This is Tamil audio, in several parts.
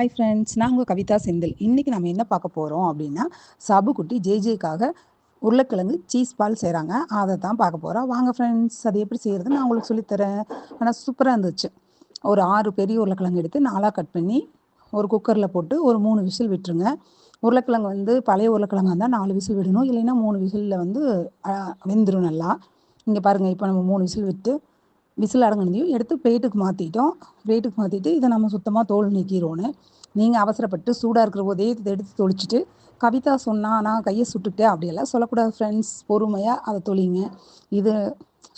ஹாய் ஃப்ரெண்ட்ஸ், நான் உங்கள் கவிதா செந்தில். இன்றைக்கி நம்ம என்ன பார்க்க போகிறோம் அப்படின்னா, சபுக்குட்டி ஜேஜேக்காக உருளைக்கிழங்கு சீஸ் பால் செய்கிறாங்க. அதை தான் பார்க்க போகிறோம். வாங்க ஃப்ரெண்ட்ஸ், அது எப்படி செய்கிறதுன்னு நான் உங்களுக்கு சொல்லித்தரேன். ஆனால் சூப்பராக இருந்துச்சு. ஒரு 6 பெரிய உருளைக்கிழங்கு எடுத்து 4ஆக கட் பண்ணி ஒரு குக்கரில் போட்டு ஒரு 3 விசில் விட்டுருங்க. உருளைக்கிழங்கு வந்து பழைய உருளைக்கிழங்கு இருந்தால் 4 விசில் விடணும், இல்லைன்னா 3 விசிலில் வந்து வெந்துடும் நல்லா. இங்கே பாருங்கள், இப்போ நம்ம 3 விசில் விட்டு விசில் அடங்கினதையும் எடுத்து பிளேட்டுக்கு மாற்றிட்டோம். பிளேட்டுக்கு மாற்றிட்டு இதை நம்ம சுத்தமாக தோல் நீக்கிடுவோன்னு. நீங்கள் அவசரப்பட்டு சூடாக இருக்கிற போதே இதை எடுத்து தொளிச்சிட்டு கவிதா சொன்னால் நான் கையை சுட்டுக்கிட்டேன் அப்படியெல்லாம் சொல்லக்கூடாது ஃப்ரெண்ட்ஸ். பொறுமையாக அதை தொளிங்க. இது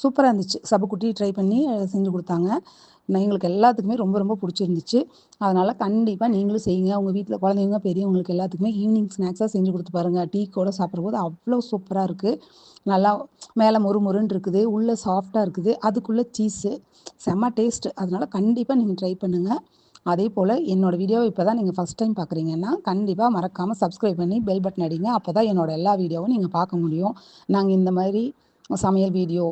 சூப்பராக இருந்துச்சு. சபுக்குட்டி ட்ரை பண்ணி செஞ்சு கொடுத்தாங்க. எங்களுக்கு எல்லாத்துக்குமே ரொம்ப ரொம்ப பிடிச்சிருந்துச்சு. அதனால் கண்டிப்பாக நீங்களும் செய்யுங்க. உங்கள் வீட்டில் குழந்தைங்க பெரியவங்களுக்கு எல்லாத்துக்குமே ஈவினிங் ஸ்நாக்ஸாக செஞ்சு கொடுத்து பாருங்கள். டீ கூட சாப்பிட்றபோது அவ்வளோ சூப்பராக இருக்குது. நல்லா மேலே மொறுன்னு இருக்குது, உள்ளே சாஃப்டாக இருக்குது, அதுக்குள்ளே சீஸு செம்ம டேஸ்ட்டு. அதனால் கண்டிப்பாக நீங்கள் ட்ரை பண்ணுங்கள். அதே போல் என்னோடய வீடியோவை இப்போ தான் நீங்கள் ஃபஸ்ட் டைம் பார்க்குறீங்கன்னா கண்டிப்பாக மறக்காமல் சப்ஸ்கிரைப் பண்ணி பெல் பட்டன் அடிங்க. அப்போ தான் என்னோடய எல்லா வீடியோவும் நீங்கள் பார்க்க முடியும். நாங்கள் இந்த மாதிரி சமையல் வீடியோ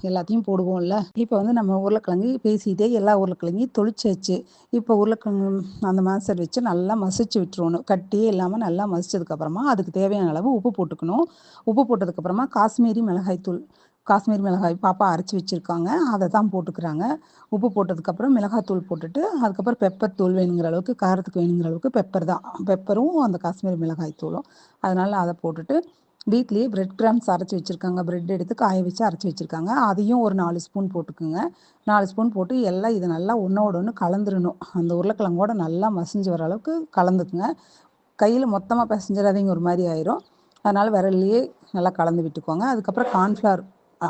எல்லாத்தையும் போடுவோம்ல. இப்போ வந்து நம்ம உருளைக்கிழங்கு பேசிகிட்டே எல்லா உருளைக்கிழங்கையும் தொளிச்சாச்சு. இப்போ உருளைக்கிழங்கு அந்த மாஸ்டர் வச்சு நல்லா மசிச்சு விட்டுருவோணும். கட்டியே இல்லாமல் நல்லா மசிச்சதுக்கப்புறமா அதுக்கு தேவையான அளவு உப்பு போட்டுக்கணும். உப்பு போட்டதுக்கப்புறமா காஷ்மீரி மிளகாய் பாப்பா அரைச்சி வச்சுருக்காங்க, அதை தான் போட்டுக்கிறாங்க. உப்பு போட்டதுக்கப்புறம் மிளகாத்தூள் போட்டுட்டு அதுக்கப்புறம் பெப்பர் தூள் வேணுங்கிற அளவுக்கு, காரத்துக்கு வேணுங்கிற அளவுக்கு பெப்பரும் அந்த காஷ்மீரி மிளகாய் தூளும். அதனால் அதை போட்டுட்டு வீட்லேயே பிரெட் கிராம்ஸ் அரைச்சி வச்சுருக்காங்க. பிரெட் எடுத்து காய வச்சு அரைச்சி வச்சுருக்காங்க. அதையும் ஒரு 4 ஸ்பூன் போட்டுக்குங்க. 4 ஸ்பூன் போட்டு எல்லாம் இதை நல்லா ஒன்றோட ஒன்று கலந்துடணும். அந்த உருளைக்கிழங்கோட நல்லா மசிஞ்சு வர அளவுக்கு கலந்துக்குங்க. கையில் மொத்தமாக பிசைஞ்சிடாதீங்க, ஒரு மாதிரி ஆயிரும். அதனால் விரல்லையே நல்லா கலந்து விட்டுக்கோங்க. அதுக்கப்புறம் கார்ன்ஃப்ளவர்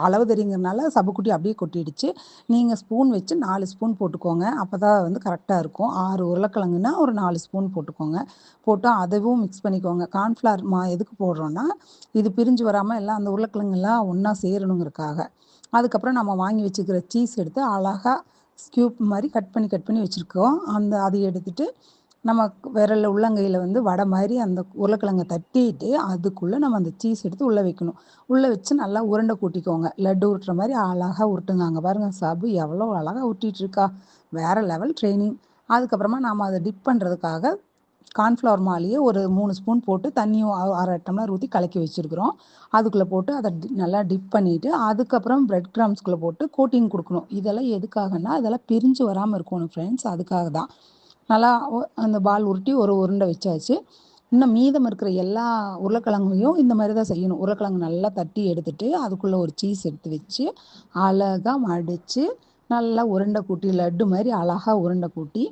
அளவு தெரியுங்கிறனால சபுக்குட்டி அப்படியே கொட்டிடுச்சு. நீங்கள் ஸ்பூன் வச்சு 4 ஸ்பூன் போட்டுக்கோங்க. அப்போ தான் வந்து கரெக்டாக இருக்கும். 6 உருளைக்கிழங்குன்னா ஒரு 4 ஸ்பூன் போட்டுக்கோங்க. போட்டு அதுவும் மிக்ஸ் பண்ணிக்கோங்க. கார்ன்ஃப்ளவர் எதுக்கு போடுறோன்னா, இது பிரிஞ்சு வராமல் எல்லாம் அந்த உருளைக்கிழங்குலாம் ஒன்றா சேரணுங்கிறதுக்காக. அதுக்கப்புறம் நம்ம வாங்கி வச்சுக்கிற சீஸ் எடுத்து அழகாக ஸ்கியூப் மாதிரி கட் பண்ணி வச்சுருக்கோம். அதை எடுத்துகிட்டு நம்ம விரலில் உள்ளங்கையில் வந்து வடை மாதிரி அந்த உருளைக்கிழங்கை தட்டிட்டு அதுக்குள்ளே நம்ம அந்த சீஸ் எடுத்து உள்ளே வைக்கணும். உள்ளே வச்சு நல்லா உருண்டை கூட்டிக்கோங்க. லட்டு உருட்டுற மாதிரி அழகாக உருட்டுங்க. அங்கே பாருங்கள், சபு எவ்வளோ அழகாக உருட்டிகிட்டு இருக்கா. வேறு லெவல் ட்ரைனிங். அதுக்கப்புறமா நாம் அதை டிப் பண்ணுறதுக்காக கார்ன்ஃப்ளவர் மாலையே ஒரு 3 ஸ்பூன் போட்டு தண்ணியும் அரை டம்ளர் ஊற்றி கலக்கி வச்சுருக்குறோம். அதுக்குள்ளே போட்டு அதை நல்லா டிப் பண்ணிவிட்டு அதுக்கப்புறம் பிரெட் கிராம்ஸ்குள்ளே போட்டு கோட்டிங் கொடுக்கணும். இதெல்லாம் எதுக்காகனா இதெல்லாம் பிரிஞ்சு வராமல் இருக்கணும் ஃப்ரெண்ட்ஸ், அதுக்காக தான். நல்லா அந்த பால் உருட்டி ஒரு உருண்டை வச்சாச்சு. இன்னும் மீதம் இருக்கிற எல்லா உருளைக்கிழங்கையும் இந்த மாதிரி தான் செய்யணும். உருளைக்கிழங்கு நல்லா தட்டி எடுத்துட்டு அதுக்குள்ளே ஒரு சீஸ் எடுத்து வச்சு அழகாக மடித்து நல்லா உருண்டை கூட்டி லட்டு மாதிரி அழகாக உருண்டை கூட்டி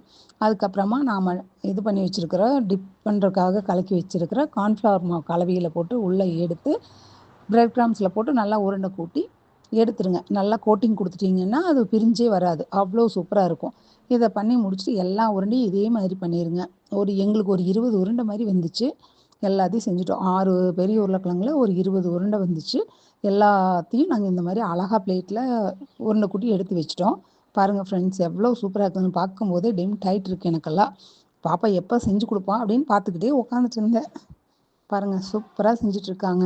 அதுக்கப்புறமா நாம் இது பண்ணி வச்சுருக்கிற டிப் பண்ணுறதுக்காக கலக்கி வச்சுருக்கிற கார்ன்ஃப்ளவர் மாவு கலவையில் போட்டு உள்ளே எடுத்து பிரெட் கிராம்ஸில் போட்டு நல்லா உருண்டை கூட்டி எடுத்துருங்க. நல்லா கோட்டிங் கொடுத்துட்டிங்கன்னா அது பிரிஞ்சே வராது. அவ்வளோ சூப்பராக இருக்கும். இதை பண்ணி முடிச்சுட்டு எல்லா உருண்டையும் இதே மாதிரி பண்ணிடுங்க. எங்களுக்கு ஒரு 20 உருண்டை மாதிரி வந்துச்சு. எல்லாத்தையும் செஞ்சுட்டோம். 6 பெரிய உருளைக்கிழங்குல ஒரு 20 உருண்டை வந்துச்சு. எல்லாத்தையும் நாங்கள் இந்த மாதிரி அழகாக பிளேட்டில் உருண்டை கூட்டி எடுத்து வச்சிட்டோம். பாருங்கள் ஃப்ரெண்ட்ஸ், எவ்வளோ சூப்பராக இருக்குதுன்னு பார்க்கும்போதே டைட் இருக்குது எனக்கெல்லாம். பாப்பா எப்போ செஞ்சு கொடுப்பான் அப்படின்னு பார்த்துக்கிட்டே உட்காந்துட்டு இருந்தேன். பாருங்கள், சூப்பராக செஞ்சிட்ருக்காங்க.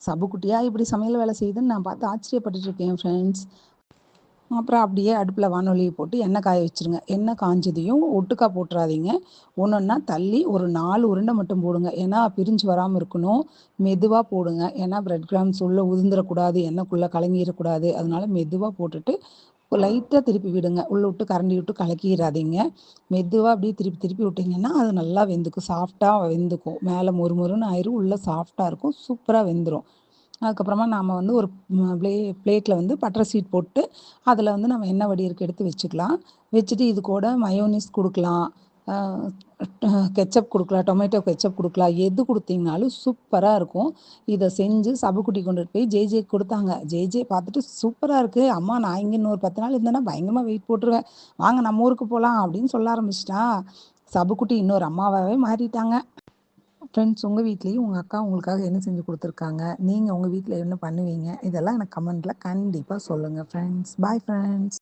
சபுக்குட்டியாக இப்படி சமையல் வேலை செய்யுதுன்னு நான் பார்த்து ஆச்சரியப்பட்டுட்டு இருக்கேன் ஃப்ரெண்ட்ஸ். அப்புறம் அப்படியே அடுப்பில் வானொலியை போட்டு எண்ணெய் காய வச்சுருங்க. எண்ணெய் காஞ்சதையும் ஒட்டுக்கா போட்டுறாதீங்க. ஒன்றா தள்ளி ஒரு 4 உருண்டை மட்டும் போடுங்க. ஏன்னா பிரிஞ்சு வராமல் இருக்கணும். மெதுவாக போடுங்க. ஏன்னா பிரெட் கிராம்ஸ் உள்ளே உதிர்ந்துடக்கூடாது, எண்ணெய்க்குள்ளே கலங்கிடக்கூடாது. அதனால மெதுவாக போட்டுட்டு லைட்டாக திருப்பி விடுங்க. உள்ளே விட்டு கரண்டி விட்டு கலக்கிடாதீங்க. மெதுவாக அப்படியே திருப்பி விட்டிங்கன்னா அது நல்லா வெந்துக்கும், சாஃப்டாக வெந்துக்கும். மேலே மொறுன்னு ஆயிரும், உள்ளே சாஃப்டாக இருக்கும், சூப்பராக வெந்துடும். அதுக்கப்புறமா நாம் வந்து ஒரு பிளேட்டில் வந்து பட்டர் சீட் போட்டு அதில் வந்து நம்ம எண்ணெய் வடிகட்டி எடுத்து வச்சுக்கலாம். வச்சுட்டு இது கூட மயோனிஸ் கொடுக்கலாம், கெச்சப் கொடுக்கலாம், டொமேட்டோ கெச்சப் கொடுக்கலாம். எது கொடுத்தீங்கனாலும் சூப்பராக இருக்கும். இதை செஞ்சு சபுக்குட்டி கொண்டுட்டு போய் ஜேஜே கொடுத்தாங்க. ஜேஜே பார்த்துட்டு சூப்பராக இருக்குது அம்மா, நான் இங்கே இன்னொரு 10 நாள் இருந்தேன்னா பயங்கரமாக வெயிட் போட்டுருவேன், வாங்க நம்ம ஊருக்கு போகலாம் அப்படின்னு சொல்ல ஆரம்பிச்சிட்டா. சபுக்குட்டி இன்னொரு அம்மாவாகவே மாறிட்டாங்க. ஃப்ரெண்ட்ஸ், உங்கள் வீட்லேயும் உங்கள் அக்கா உங்களுக்காக என்ன செஞ்சு கொடுத்துருக்காங்க, நீங்கள் உங்கள் வீட்டில் என்ன பண்ணுவீங்க, இதெல்லாம் எனக்கு கமெண்ட்டில் கண்டிப்பாக சொல்லுங்கள் ஃப்ரெண்ட்ஸ். Bye friends.